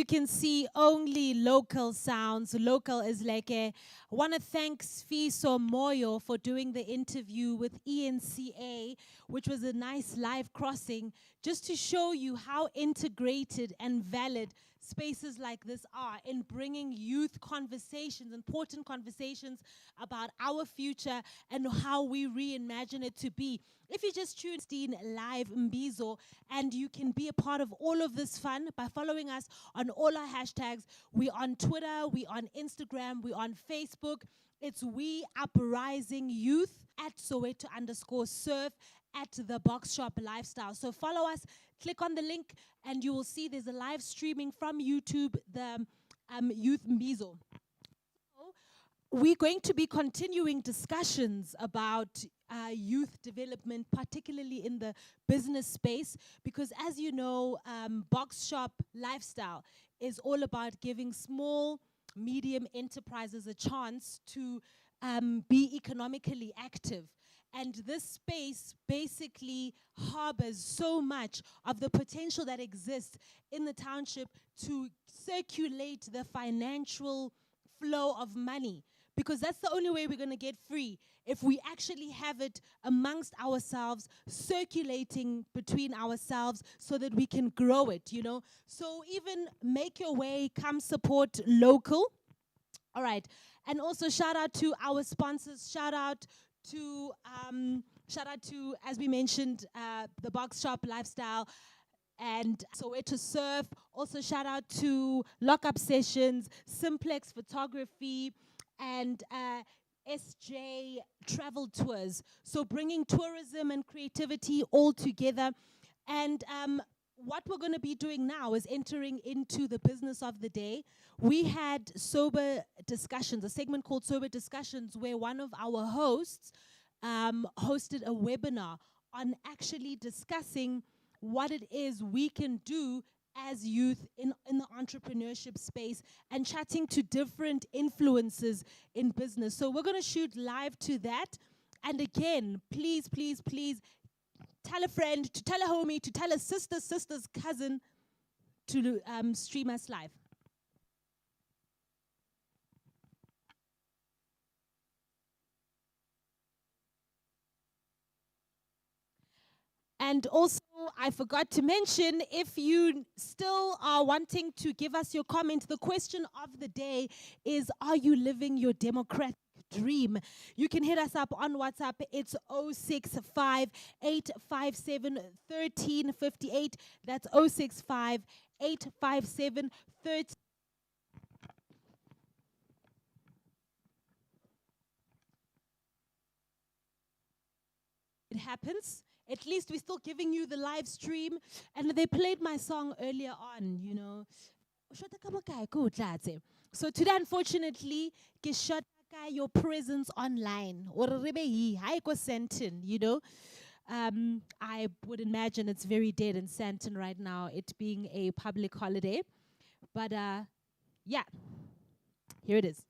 you can see, only local sounds. Local is like a. I want to thank Sfiso Moyo for doing the interview with ENCA, which was a nice live crossing, just to show you how integrated and valid spaces like this are in bringing youth conversations, important conversations about our future and how we reimagine it to be. If you just tuned in live Mbizo, and you can be a part of all of this fun by following us on all our hashtags. We're on Twitter, we're on Instagram, we're on Facebook. It's WeUprising Youth at Soweto_surf at the Box Shop Lifestyle. So follow us, click on the link, and you will see there's a live streaming from YouTube, the Youth Mbizo. We're going to be continuing discussions about youth development, particularly in the business space, because as you know, Box Shop Lifestyle is all about giving small, medium enterprises a chance to be economically active. And this space basically harbors so much of the potential that exists in the township to circulate the financial flow of money, because that's the only way we're going to get free, if we actually have it amongst ourselves, circulating between ourselves, so that we can grow it, you know. So even make your way, come support local. All right. And also shout out to our sponsors. Shout out to, as we mentioned, the Box Shop Lifestyle and Soweto Surf. Also shout out to Lockup Sessions, Simplex Photography, and SJ Travel Tours. So bringing tourism and creativity all together. And what we're going to be doing now is entering into the business of the day. We had sober discussions, a segment called Sober Discussions, where one of our hosts hosted a webinar on actually discussing what it is we can do as youth in the entrepreneurship space, and chatting to different influences in business. So we're going to shoot live to that. And again, please, please, please, tell a friend, to tell a homie, to tell a sister's cousin to stream us live. And also, I forgot to mention, if you still are wanting to give us your comment, the question of the day is, are you living your democratic dream? You can hit us up on WhatsApp. It's 065 857 1358. That's 065 857 1358. It happens. At least we're still giving you the live stream. And they played my song earlier on, you know. So today, unfortunately, your presence online. You know. I would imagine it's very dead in Santon right now, it being a public holiday. But yeah, here it is.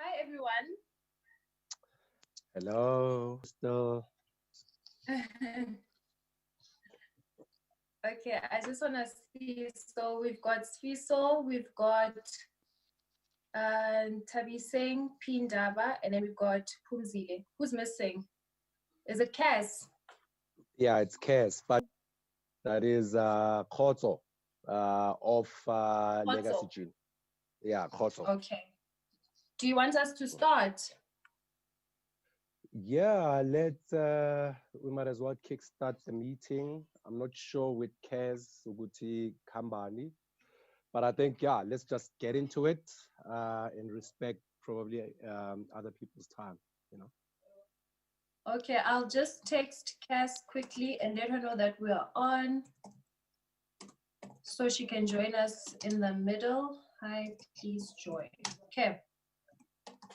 Hi, everyone. Hello, still. Okay, I just want to see. So we've got Sfiso, we've got Tabiseng, Pindaba, and then we've got Pumzile. Who's missing? Is it Cass? Yeah, it's Cass, but that is Khotso of Legacy June. Yeah, Khotso. Okay. Do you want us to start? Yeah, we might as well kickstart the meeting. I'm not sure with Cass, Uguti, Kambani, but I think, yeah, let's just get into it and respect probably other people's time, you know. Okay, I'll just text Cass quickly and let her know that we are on, so she can join us in the middle. Hi, please join. Okay.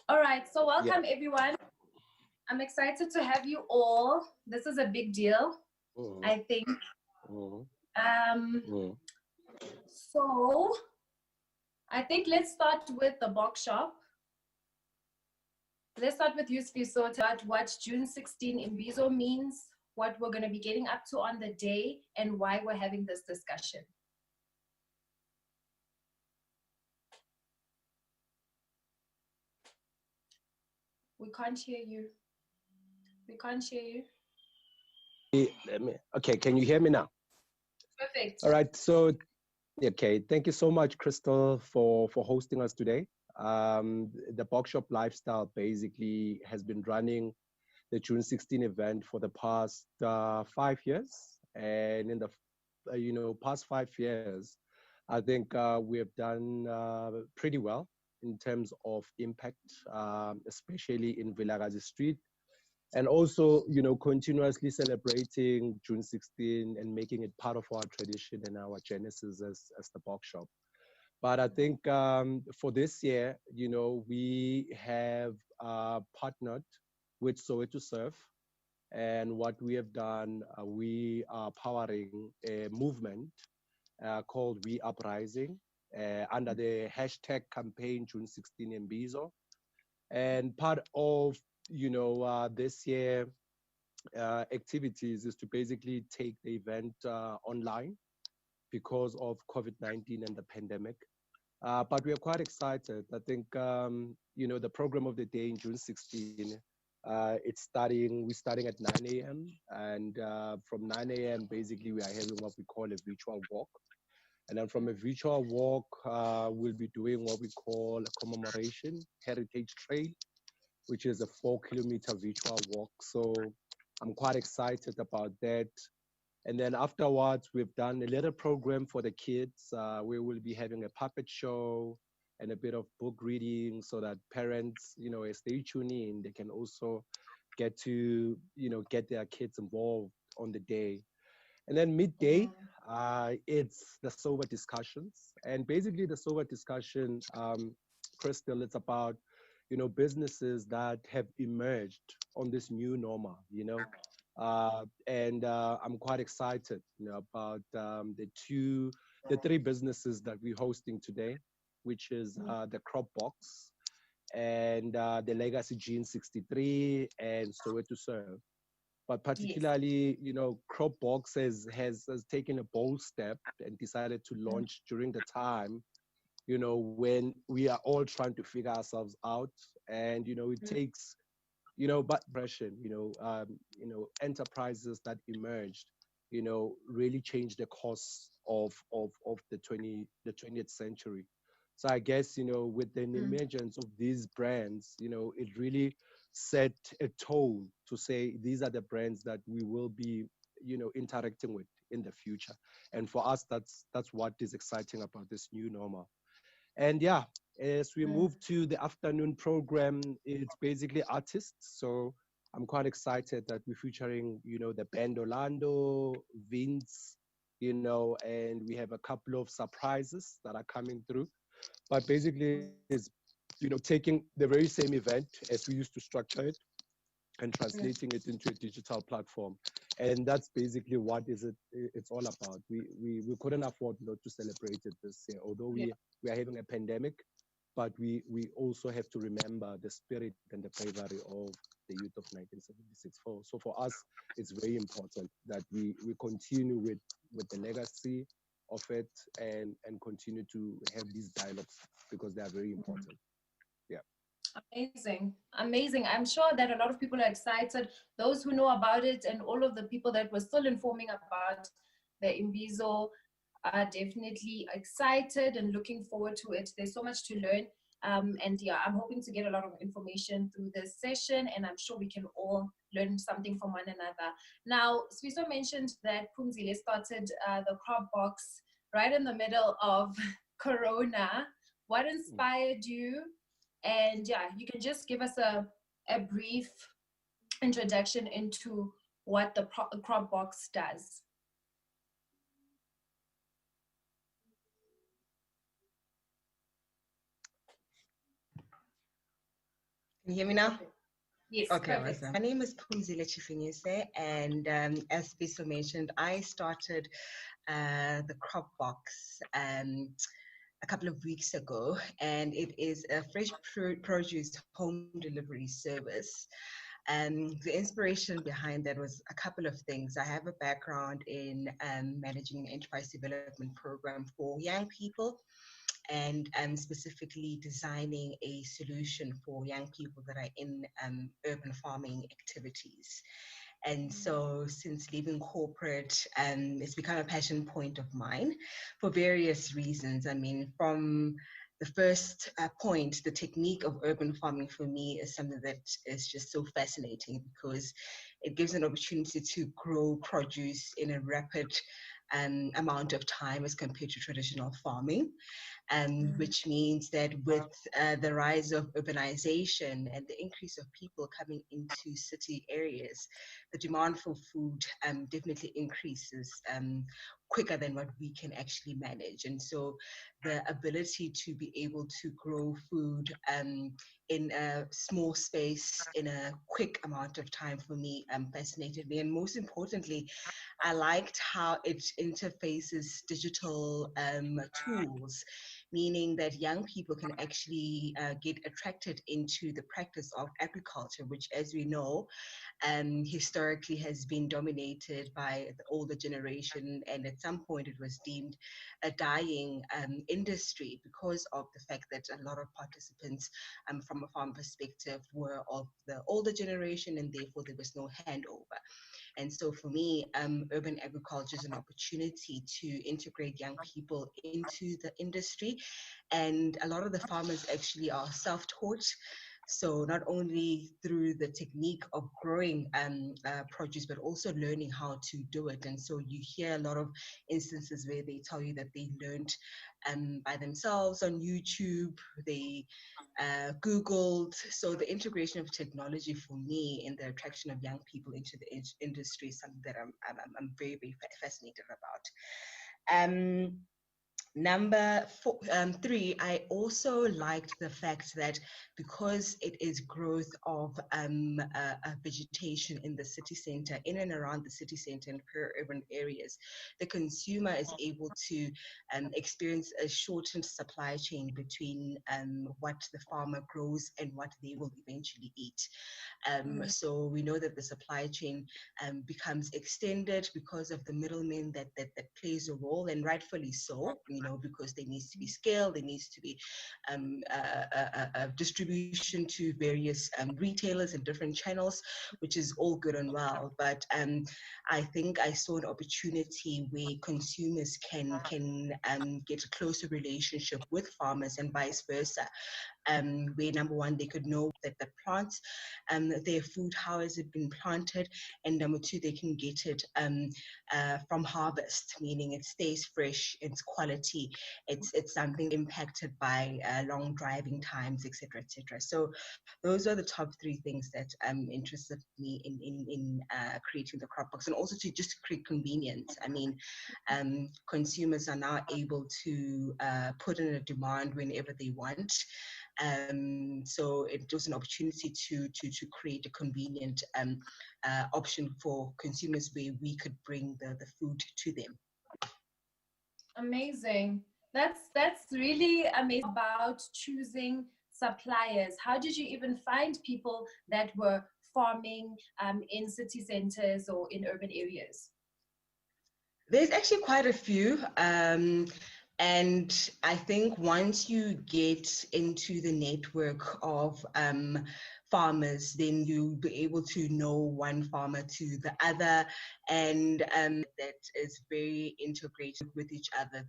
All right, so welcome everyone. I'm excited to have you all. This is a big deal, Mhm, I think. mhm, Um, mhm. so I think let's start with the box shop. Let's start with you, Sfiso, about what June 16 Imbizo means, what we're going to be getting up to on the day, and why we're having this discussion. We can't hear you. We can't hear you. Okay, can you hear me now? Perfect. All right, so okay, thank you so much, Crystal, for hosting us today. The Bookshop Lifestyle basically has been running the June 16 event for the past 5 years, and in the past 5 years, I think we have done pretty well in terms of impact, especially in Vilakazi Street, and also continuously celebrating June 16 and making it part of our tradition and our genesis as the Bookshop. But I think for this year, we have partnered with Soweto Surf. And what we have done, we are powering a movement called WeUprising under the hashtag campaign June 16 Mbizo. And part of, this year activities is to basically take the event online because of COVID-19 and the pandemic. But we are quite excited. I think, the program of the day in June 16, we're starting at 9 a.m. And from 9 a.m., basically, we are having what we call a virtual walk. And then from a virtual walk, we'll be doing what we call a commemoration heritage trail, which is a 4 kilometer virtual walk. So I'm quite excited about that. And then afterwards, we've done a little program for the kids. We will be having a puppet show and a bit of book reading so that parents, as they tune in, they can also get to, get their kids involved on the day. And then midday, it's the sober discussions. And basically, the sober discussion, Crystal, it's about, businesses that have emerged on this new normal, and I'm quite excited, about the three businesses that we're hosting today, which is the Crop Box and the Legacy Gene 63 and Soweto Serve. But Yes. particularly, Cropbox has taken a bold step and decided to launch during the time, when we are all trying to figure ourselves out. And, it takes, but impression, enterprises that emerged, really changed the course of the 20th century. So I guess, with the emergence of these brands, it really set a tone to say these are the brands that we will be, interacting with in the future. And for us, that's what is exciting about this new normal. And yeah, as we move to the afternoon program, it's basically artists. So I'm quite excited that we're featuring, the band Orlando, Vince, and we have a couple of surprises that are coming through. But basically, is taking the very same event as we used to structure it and translating it into a digital platform. And that's basically what it's all about. We couldn't afford not to celebrate it this year, although we are having a pandemic, but we also have to remember the spirit and the bravery of the youth of 1976. So for us, it's very important that we continue with the legacy of it and continue to have these dialogues because they are very important. Yeah. Amazing. Amazing. I'm sure that a lot of people are excited. Those who know about it and all of the people that were still informing about the Imbizo are definitely excited and looking forward to it. There's so much to learn. And yeah, I'm hoping to get a lot of information through this session, and I'm sure we can all learn something from one another. Now, Swiso mentioned that Pumzile started the crop box right in the middle of Corona. What inspired you? And yeah, you can just give us a brief introduction into what the crop box does. Can you hear me now? Yes, Okay, perfect. awesome. My name is Pumzile Chifinyise, and as Biso mentioned, I started the Crop Box a couple of weeks ago, and it is a fresh produce home delivery service. The inspiration behind that was a couple of things. I have a background in managing an enterprise development program for young people, and specifically designing a solution for young people that are in urban farming activities. And so, since leaving corporate, it's become a passion point of mine for various reasons. I mean, from the first point, the technique of urban farming for me is something that is just so fascinating because it gives an opportunity to grow produce in a rapid amount of time as compared to traditional farming, which means that with the rise of urbanization and the increase of people coming into city areas, the demand for food definitely increases quicker than what we can actually manage. And so the ability to be able to grow food in a small space in a quick amount of time for me fascinated me. And most importantly, I liked how it interfaces digital tools, meaning that young people can actually get attracted into the practice of agriculture, which, as we know, historically has been dominated by the older generation, and at some point it was deemed a dying industry because of the fact that a lot of participants from a farm perspective were of the older generation, and therefore there was no handover. And so for me, urban agriculture is an opportunity to integrate young people into the industry. And a lot of the farmers actually are self-taught. So not only through the technique of growing produce, but also learning how to do it. And so you hear a lot of instances where they tell you that they learned by themselves on YouTube. They Googled. So the integration of technology for me in the attraction of young people into the industry is something that I'm very, very fascinated about. Number three, I also liked the fact that because it is growth of vegetation in the city center, in and around the city center and per-urban areas, the consumer is able to experience a shortened supply chain between what the farmer grows and what they will eventually eat. So we know that the supply chain becomes extended because of the middlemen that plays a role, and rightfully so, because there needs to be scale, there needs to be distribution to various retailers and different channels, which is all good and well. But I think I saw an opportunity where consumers can get a closer relationship with farmers and vice versa, where number one, they could know that the plants, their food, how has it been planted, and number two, they can get it from harvest, meaning it stays fresh, it's quality, it's something impacted by long driving times, etc., etc. So those are the top three things that interested me in creating the crop box, and also to just create convenience. I mean, consumers are now able to put in a demand whenever they want. So it was an opportunity to create a convenient option for consumers where we could bring the food to them. Amazing. That's really amazing about choosing suppliers. How did you even find people that were farming in city centers or in urban areas? There's actually quite a few. And I think once you get into the network of farmers, then you'll be able to know one farmer to the other, and that is very integrated with each other.